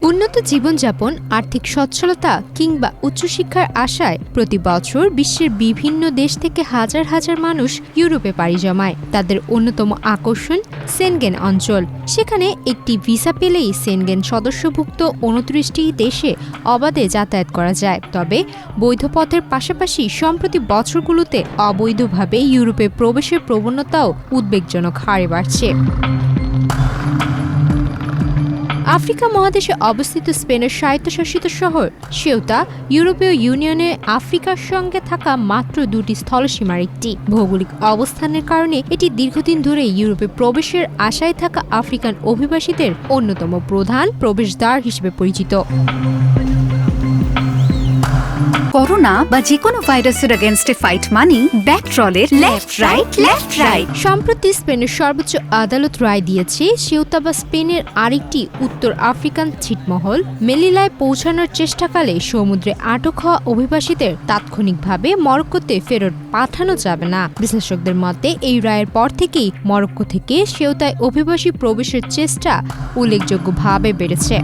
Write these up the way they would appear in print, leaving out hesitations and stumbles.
উন্নত জীবনযাপন, আর্থিক সচ্ছলতা কিংবা উচ্চশিক্ষার আশায় প্রতি বছর বিশ্বের বিভিন্ন দেশ থেকে হাজার হাজার মানুষ ইউরোপে পাড়ি জমায়। তাদের অন্যতম আকর্ষণ সেনগেন অঞ্চল। সেখানে একটি ভিসা পেলেই সেনগেন সদস্যভুক্ত ২৯টি দেশে অবাধে যাতায়াত করা যায়। তবে বৈধ পথের পাশাপাশি সম্প্রতি বছরগুলোতে অবৈধভাবে ইউরোপে প্রবেশের প্রবণতাও উদ্বেগজনক হারে বাড়ছে। আফ্রিকা মহাদেশে অবস্থিত স্পেনের স্বায়ত্তশাসিত শহর সেউতা ইউরোপীয় ইউনিয়নে আফ্রিকার সঙ্গে থাকা মাত্র দুটি স্থলসীমার একটি। ভৌগোলিক অবস্থানের কারণে এটি দীর্ঘদিন ধরে ইউরোপে প্রবেশের আশায় থাকা আফ্রিকান অভিবাসীদের অন্যতম প্রধান প্রবেশদ্বার হিসেবে পরিচিত। করোনা বা যে কোনো ভাইরাসের এগেইনস্টে ফাইট মানি ব্যাকট্রলের লেফট রাইট। সম্প্রতি স্পেনের সর্বোচ্চ আদালত রায় দিয়েছে সেউতা বা স্পেনের আরেকটি উত্তর আফ্রিকান ছিটমহল মেলিলায় পৌঁছানোর চেষ্টাকালে সমুদ্রে আটক হওয়া অভিবাসীদের তাৎক্ষণিকভাবে মরক্কোতে ফেরত পাঠানো যাবে না। বিশ্লেষকদের মতে এই রায়ের পর থেকেই মরক্কো থেকে সেউতায় অভিবাসী প্রবেশের চেষ্টা উল্লেখযোগ্যভাবে বেড়েছে।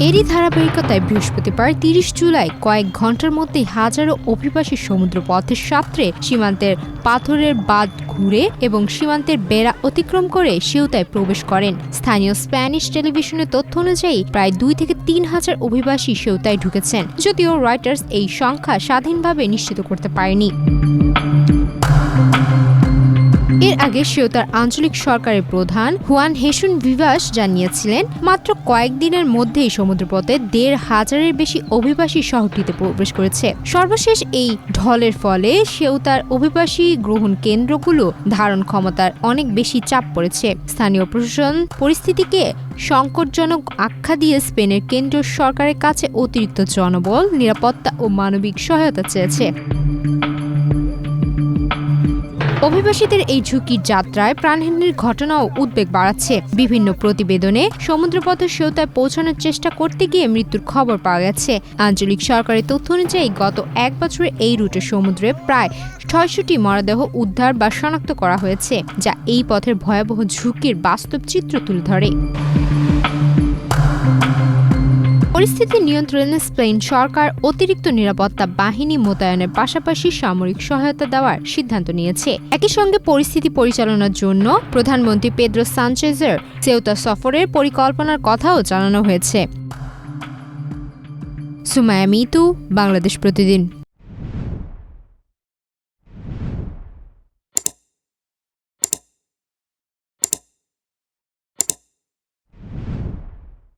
এরই ধারাবাহিকতায় বৃহস্পতিবার ৩০ জুলাই কয়েক ঘন্টার মধ্যেই হাজারো অভিবাসী সমুদ্রপথের সাঁতরে সীমান্তের পাথরের বাঁধ ঘুরে এবং সীমান্তের বেড়া অতিক্রম করে সেউতায় প্রবেশ করেন। স্থানীয় স্প্যানিশ টেলিভিশনের তথ্য অনুযায়ী প্রায় ২ থেকে ৩ হাজার অভিবাসী সেউতায় ঢুকেছেন, যদিও রয়টার্স এই সংখ্যা স্বাধীনভাবে নিশ্চিত করতে পারেনি। এর আগে সেউতার আঞ্চলিক সরকারের প্রধান হুয়ান হেসুন ভিভাস জানিয়েছিলেন, মাত্র কয়েকদিনের মধ্যেই সমুদ্রপথে ১৫০০-এর বেশি অভিবাসী শহরটিতে প্রবেশ করেছে। সর্বশেষ এই ঢলের ফলে সেউতার অভিবাসী গ্রহণ কেন্দ্রগুলো ধারণ ক্ষমতার অনেক বেশি চাপ পড়েছে। স্থানীয় প্রশাসন পরিস্থিতিকে সংকটজনক আখ্যা দিয়ে স্পেনের কেন্দ্রীয় সরকারের কাছে অতিরিক্ত জনবল, নিরাপত্তা ও মানবিক সহায়তা চেয়েছে। অভিবাসীদের এই ঝুঁকির যাত্রায় প্রাণহানির ঘটনাও উদ্বেগ বাড়াচ্ছে। বিভিন্ন প্রতিবেদনে সমুদ্রপথে সেউতায় পৌঁছানোর চেষ্টা করতে গিয়ে মৃত্যুর খবর পাওয়া গেছে। আঞ্চলিক সরকারের তথ্য অনুযায়ী গত এক বছরে এই রুটে সমুদ্রে প্রায় ৬০০টি মরদেহ উদ্ধার বা শনাক্ত করা হয়েছে, যা এই পথের ভয়াবহ ঝুঁকির বাস্তব চিত্র তুলে ধরে। পরিস্থিতি নিয়ন্ত্রণে স্পেন সরকার অতিরিক্ত নিরাপত্তা বাহিনী মোতায়েনের পাশাপাশি সামরিক সহায়তা দেওয়ার সিদ্ধান্ত নিয়েছে। একই সঙ্গে পরিস্থিতি পরিচালনার জন্য প্রধানমন্ত্রী পেদ্রো সানচেজের সেউতা সফরের পরিকল্পনার কথাও জানানো হয়েছে। সুমাইয়া মিতু, বাংলাদেশ প্রতিদিন।